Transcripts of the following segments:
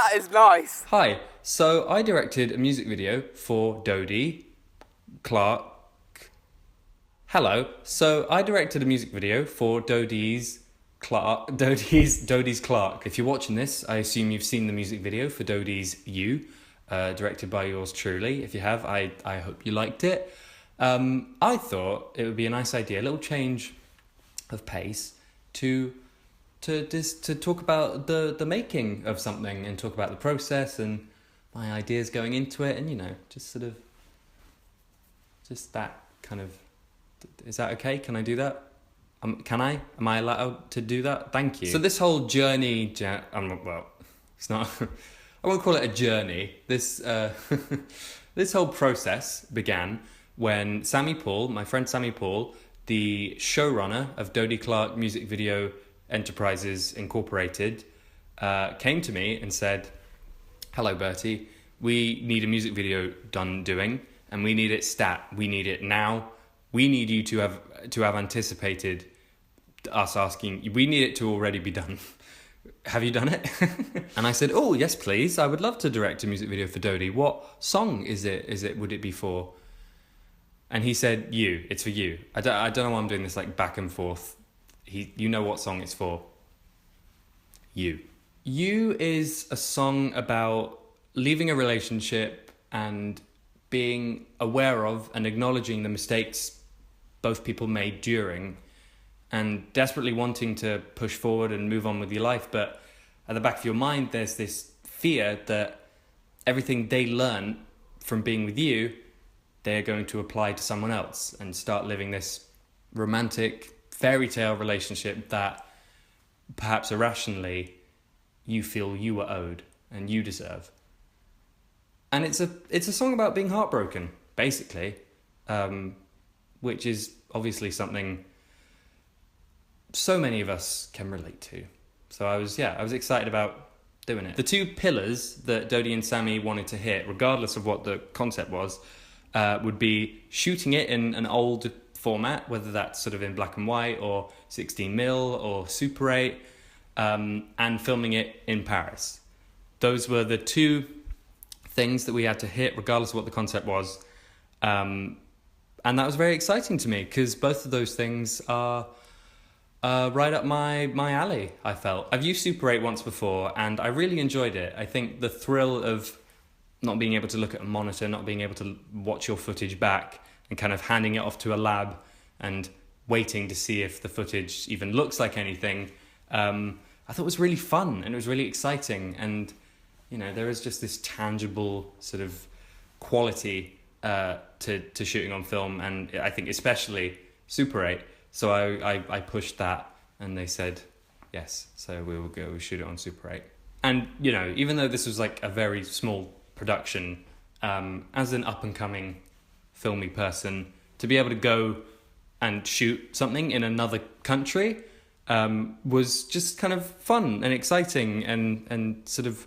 That is nice. Hi. So I directed a music video for Dodie Clark. Hello. So I directed a music video for Dodie's Clark. If you're watching this, I assume you've seen the music video for Dodie's You, directed by yours truly. If you have, I hope you liked it. I thought it would be a nice idea, a little change of pace to talk about the making of something and talk about the process and my ideas going into it, and just that kind of. Is that okay? Can I do that? Can I? Am I allowed to do that? Thank you. So this whole journey, well, it's not. I won't call it a journey. This this whole process began when Sammy Paul, my friend Sammy Paul, the showrunner of Dodie Clark Music Video Enterprises Incorporated, came to me and said, "Hello, Bertie. We need a music video doing, and we need it stat. We need it now. We need you to have anticipated us asking. We need it to already be done. Have you done it?" And I said, "Oh, yes, please. I would love to direct a music video for Dodie. What song is it? Would it be for?" And he said, "You. It's for you." I don't know why I'm doing this like back and forth. You know what song it's for. You. You is a song about leaving a relationship and being aware of and acknowledging the mistakes both people made during, and desperately wanting to push forward and move on with your life. But at the back of your mind, there's this fear that everything they learn from being with you, they're going to apply to someone else and start living this romantic fairy tale relationship that perhaps irrationally you feel you were owed and you deserve. And it's a song about being heartbroken, basically, which is obviously something so many of us can relate to. So I was excited about doing it. The two pillars that Dodie and Sammy wanted to hit, regardless of what the concept was, would be shooting it in an old format, whether that's sort of in black and white or 16mm or Super 8, and filming it in Paris. Those were the two things that we had to hit, regardless of what the concept was. And that was very exciting to me because both of those things are right up my alley, I felt. I've used Super 8 once before and I really enjoyed it. I think the thrill of not being able to look at a monitor, not being able to watch your footage back and kind of handing it off to a lab and waiting to see if the footage even looks like anything, I thought was really fun and it was really exciting. And, there is just this tangible sort of quality to shooting on film, and I think especially Super 8. So I pushed that and they said yes, so we will go shoot it on Super 8. And even though this was like a very small production, as an up and coming filmy person, to be able to go and shoot something in another country was just kind of fun and exciting and sort of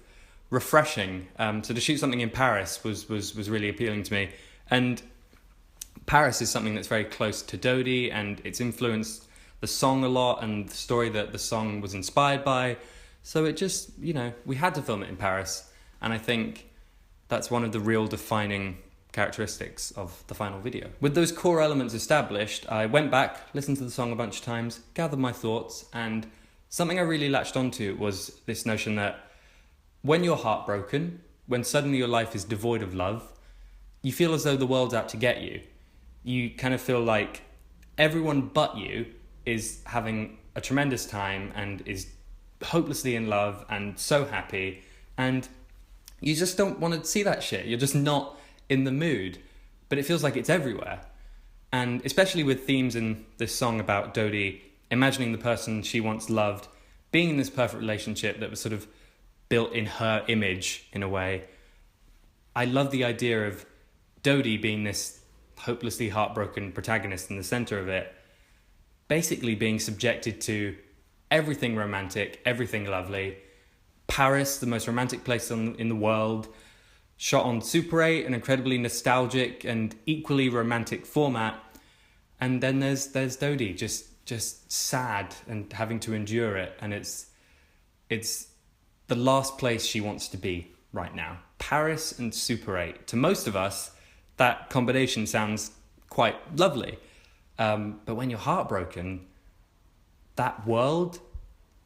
refreshing. So to shoot something in Paris was really appealing to me. And Paris is something that's very close to Dodie, and it's influenced the song a lot and the story that the song was inspired by. So it just, we had to film it in Paris. And I think that's one of the real defining characteristics of the final video. With those core elements established, I went back, listened to the song a bunch of times, gathered my thoughts, and something I really latched onto was this notion that when you're heartbroken, when suddenly your life is devoid of love, you feel as though the world's out to get you. You kind of feel like everyone but you is having a tremendous time and is hopelessly in love and so happy, and you just don't want to see that shit. You're just not in the mood, but it feels like it's everywhere. And especially with themes in this song about Dodie imagining the person she once loved being in this perfect relationship that was sort of built in her image in a way. I love the idea of Dodie being this hopelessly heartbroken protagonist in the center of it, basically being subjected to everything romantic, everything lovely. Paris, the most romantic place in the world, shot on Super 8, an incredibly nostalgic and equally romantic format. And then there's Dodie, just sad and having to endure it. And it's the last place she wants to be right now. Paris and Super 8. To most of us, that combination sounds quite lovely. But when you're heartbroken, that world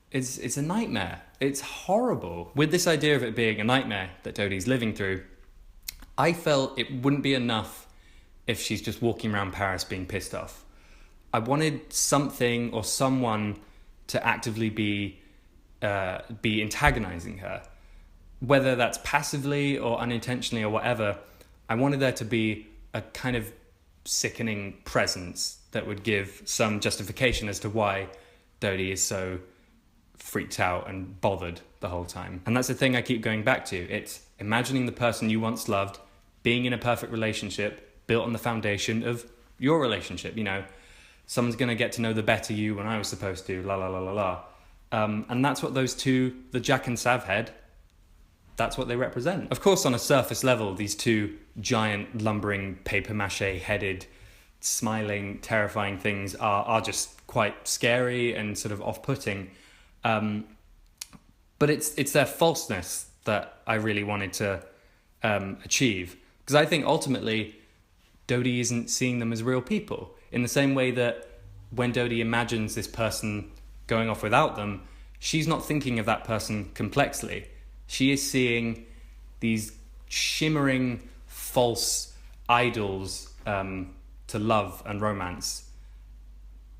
it's a nightmare. It's horrible. With this idea of it being a nightmare that Dodie's living through, I felt it wouldn't be enough if she's just walking around Paris being pissed off. I wanted something or someone to actively be antagonizing her, whether that's passively or unintentionally or whatever. I wanted there to be a kind of sickening presence that would give some justification as to why Dodie is so freaked out and bothered the whole time. And that's the thing I keep going back to. It's imagining the person you once loved being in a perfect relationship built on the foundation of your relationship. You know, someone's going to get to know the better you when I was supposed to, la la la la la. And that's what those two, the Jack and Sav head, that's what they represent. Of course, on a surface level, these two giant, lumbering, papier-mâché headed, smiling, terrifying things are just quite scary and sort of off-putting. But it's their falseness that I really wanted to achieve. Because I think ultimately, Dodie isn't seeing them as real people. In the same way that when Dodie imagines this person going off without them, she's not thinking of that person complexly. She is seeing these shimmering, false idols to love and romance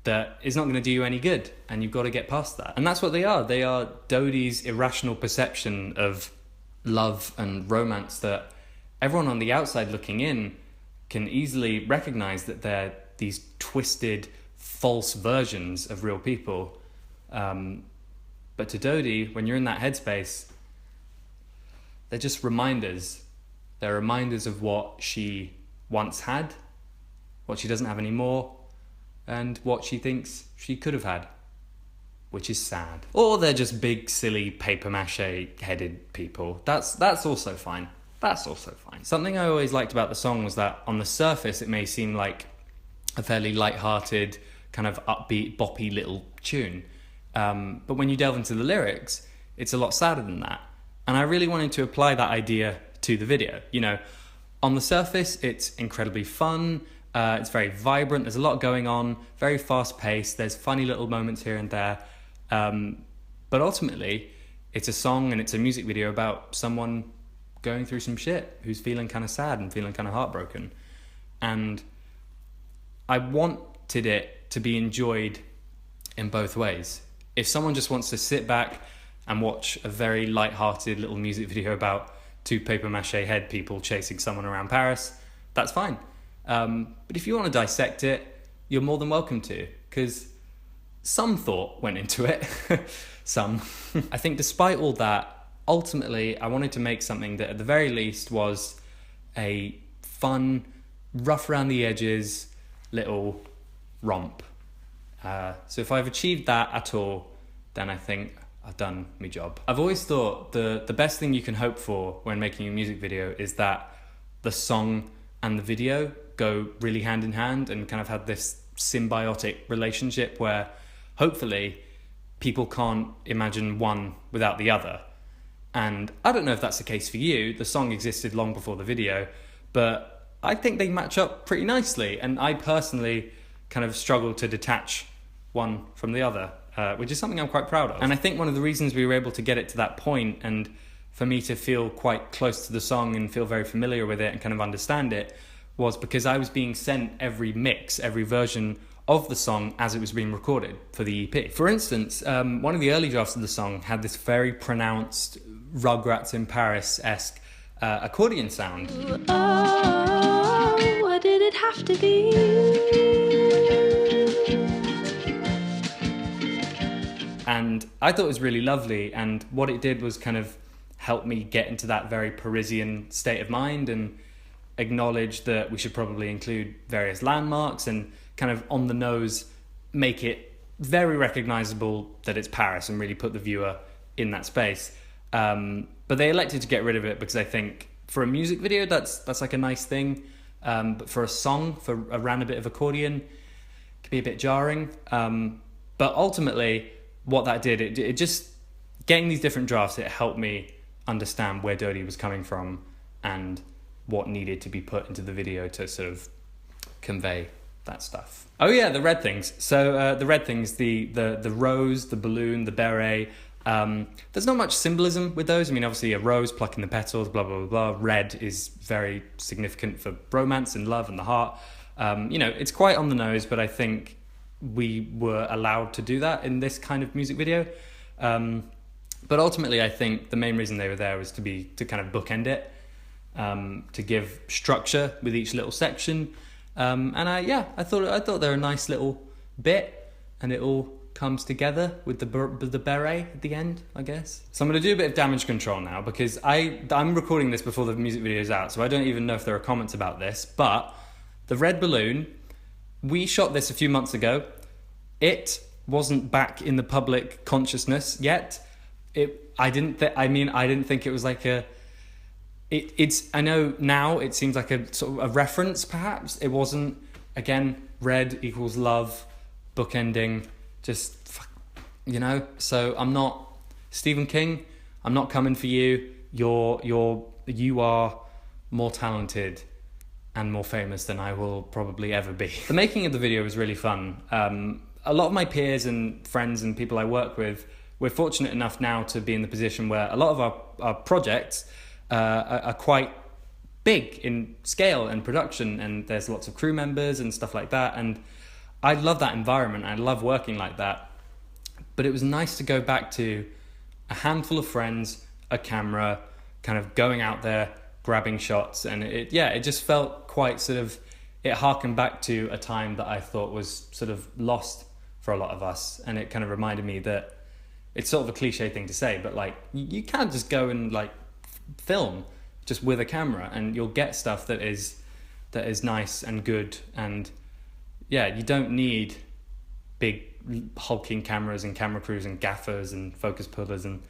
that is not going to do you any good, and you've got to get past that. And that's what they are. They are Dodie's irrational perception of love and romance that everyone on the outside looking in can easily recognize that they're these twisted, false versions of real people. But to Dodie, when you're in that headspace, they're just reminders. They're reminders of what she once had, what she doesn't have anymore, and what she thinks she could have had, which is sad. Or they're just big, silly, papier-mâché headed people. That's also fine. That's also fine. Something I always liked about the song was that on the surface it may seem like a fairly light-hearted, kind of upbeat, boppy little tune. But when you delve into the lyrics, it's a lot sadder than that. And I really wanted to apply that idea to the video. You know, on the surface, it's incredibly fun. It's very vibrant. There's a lot going on, very fast-paced. There's funny little moments here and there. But ultimately, it's a song and it's a music video about someone going through some shit, who's feeling kind of sad and feeling kind of heartbroken. And I wanted it to be enjoyed in both ways. If someone just wants to sit back and watch a very light-hearted little music video about two papier-mâché head people chasing someone around Paris, that's fine. But if you want to dissect it, you're more than welcome to, because some thought went into it. Some. I think despite all that, ultimately, I wanted to make something that at the very least was a fun, rough around the edges little romp. So if I've achieved that at all, then I think I've done my job. I've always thought the best thing you can hope for when making a music video is that the song and the video go really hand in hand and kind of have this symbiotic relationship where hopefully people can't imagine one without the other. And I don't know if that's the case for you. The song existed long before the video, but I think they match up pretty nicely. And I personally kind of struggle to detach one from the other, which is something I'm quite proud of. And I think one of the reasons we were able to get it to that point and for me to feel quite close to the song and feel very familiar with it and kind of understand it was because I was being sent every mix, every version of the song as it was being recorded for the EP. For instance, one of the early drafts of the song had this very pronounced Rugrats in Paris-esque accordion sound. Oh, why did it have to be? And I thought it was really lovely, and what it did was kind of help me get into that very Parisian state of mind and acknowledge that we should probably include various landmarks and kind of on the nose make it very recognizable that it's Paris and really put the viewer in that space. But they elected to get rid of it because I think for a music video that's like a nice thing, but for a song, for around a bit of accordion, it could be a bit jarring. But ultimately what that did, it just getting these different drafts, it helped me understand where Dodie was coming from and what needed to be put into the video to sort of convey that stuff. Oh yeah, the red things. So the red things, the rose, the balloon, the beret. There's not much symbolism with those. I mean, obviously a rose plucking the petals, blah, blah, blah, blah. Red is very significant for romance and love and the heart. You know, it's quite on the nose, but I think we were allowed to do that in this kind of music video. But ultimately, I think the main reason they were there was to kind of bookend it, to give structure with each little section. And I thought they're a nice little bit, and it all comes together with the beret at the end, I guess. So I'm going to do a bit of damage control now, because I'm recording this before the music video is out, so I don't even know if there are comments about this, but the red balloon, we shot this a few months ago. It wasn't back in the public consciousness yet. I didn't think it was like I know now it seems like a sort of a reference, perhaps. It wasn't. Again, red equals love, bookending, just, you know. So I'm not Stephen King. I'm not coming for you. You are more talented and more famous than I will probably ever be. The making of the video was really fun. A lot of my peers and friends and people I work with, we're fortunate enough now to be in the position where a lot of our projects are quite big in scale and production, and there's lots of crew members and stuff like that, and I love that environment. I love working like that. But it was nice to go back to a handful of friends, a camera, kind of going out there, grabbing shots, and it just felt quite sort of, it harkened back to a time that I thought was sort of lost for a lot of us, and it kind of reminded me that it's sort of a cliche thing to say, but like you can't just go and like film just with a camera and you'll get stuff that is nice and good. And yeah, you don't need big hulking cameras and camera crews and gaffers and focus pullers and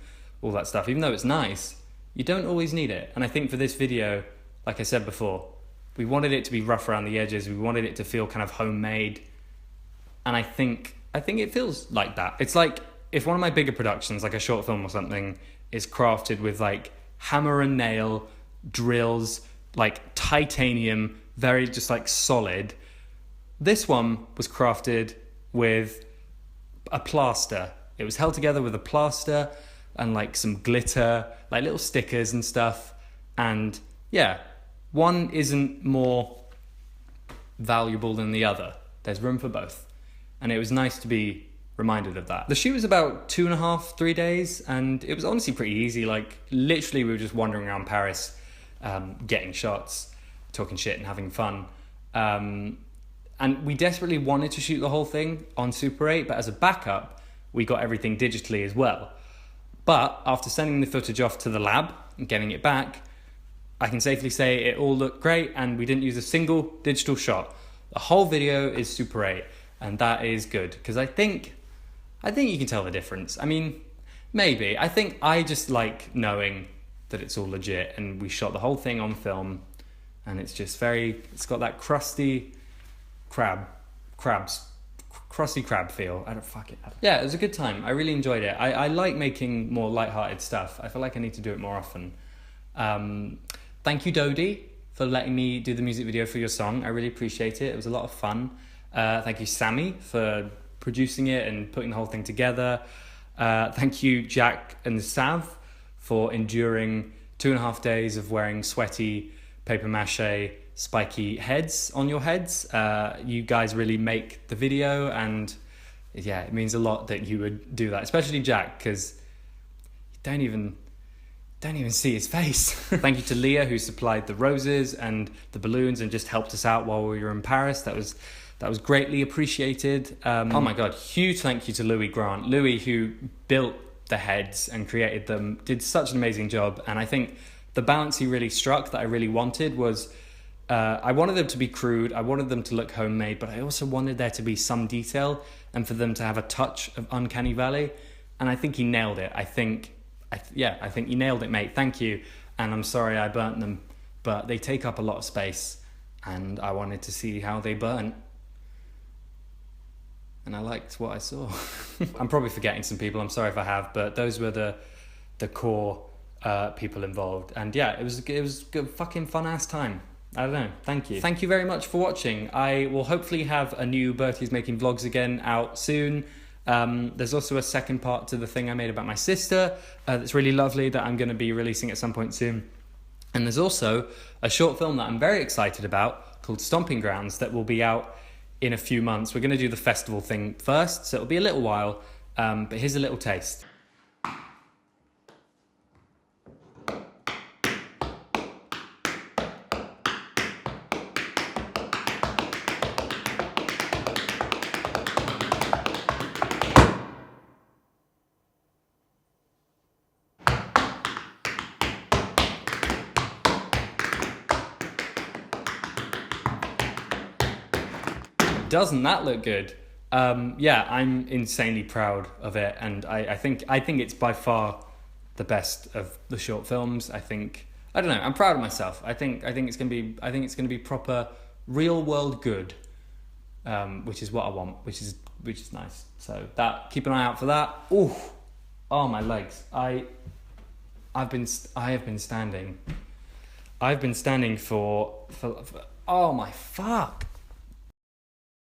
all that stuff. Even though it's nice, you don't always need it. And I think for this video, like I said before, we wanted it to be rough around the edges. We wanted it to feel kind of homemade. And I think it feels like that. It's like if one of my bigger productions, like a short film or something, is crafted with like hammer and nail drills, like titanium, very just like solid. This one was crafted with a plaster. It was held together with a plaster and like some glitter, like little stickers and stuff. And yeah, one isn't more valuable than the other. There's room for both. And it was nice to be reminded of that. The shoot was about 2.5, 3 days, and it was honestly pretty easy. Like literally we were just wandering around Paris, getting shots, talking shit and having fun. And we desperately wanted to shoot the whole thing on Super 8, but as a backup, we got everything digitally as well. But after sending the footage off to the lab and getting it back, I can safely say it all looked great, and we didn't use a single digital shot. The whole video is Super 8, and that is good, because I think you can tell the difference. I mean, maybe. I think I just like knowing that it's all legit, and we shot the whole thing on film, and it's just it's got that crusty crab feel. Yeah, it was a good time. I really enjoyed it. I like making more lighthearted stuff. I feel like I need to do it more often. Thank you, Dodie, for letting me do the music video for your song. I really appreciate it. It was a lot of fun. Thank you, Sammy, for producing it and putting the whole thing together. Thank you, Jack and Sav, for enduring 2.5 days of wearing sweaty paper mache spiky heads on your heads. You guys really make the video, and yeah, it means a lot that you would do that, especially Jack, because you don't even see his face. Thank you to Leah, who supplied the roses and the balloons and just helped us out while we were in Paris. That was greatly appreciated. Oh my God, huge thank you to Louis Grant. Louis, who built the heads and created them, did such an amazing job. And I think the balance he really struck that I really wanted was, I wanted them to be crude, I wanted them to look homemade, but I also wanted there to be some detail and for them to have a touch of Uncanny Valley. And I think he nailed it. I think you nailed it, mate. Thank you. And I'm sorry I burnt them, but they take up a lot of space, and I wanted to see how they burnt. And I liked what I saw. I'm probably forgetting some people. I'm sorry if I have, but those were the core people involved. And yeah, it was a fucking fun ass time. I don't know. Thank you. Thank you very much for watching. I will hopefully have a new Bertie's Making Vlogs again out soon. There's also a second part to the thing I made about my sister that's really lovely that I'm going to be releasing at some point soon. And there's also a short film that I'm very excited about called Stomping Grounds that will be out in a few months. We're going to do the festival thing first, so it'll be a little while, but here's a little taste. Doesn't that look good? Yeah, I'm insanely proud of it, and I think it's by far the best of the short films. I don't know. I'm proud of myself. I think it's gonna be proper real world good, which is what I want, which is nice. So keep an eye out for that. Ooh, oh my legs. I have been standing for oh my fuck.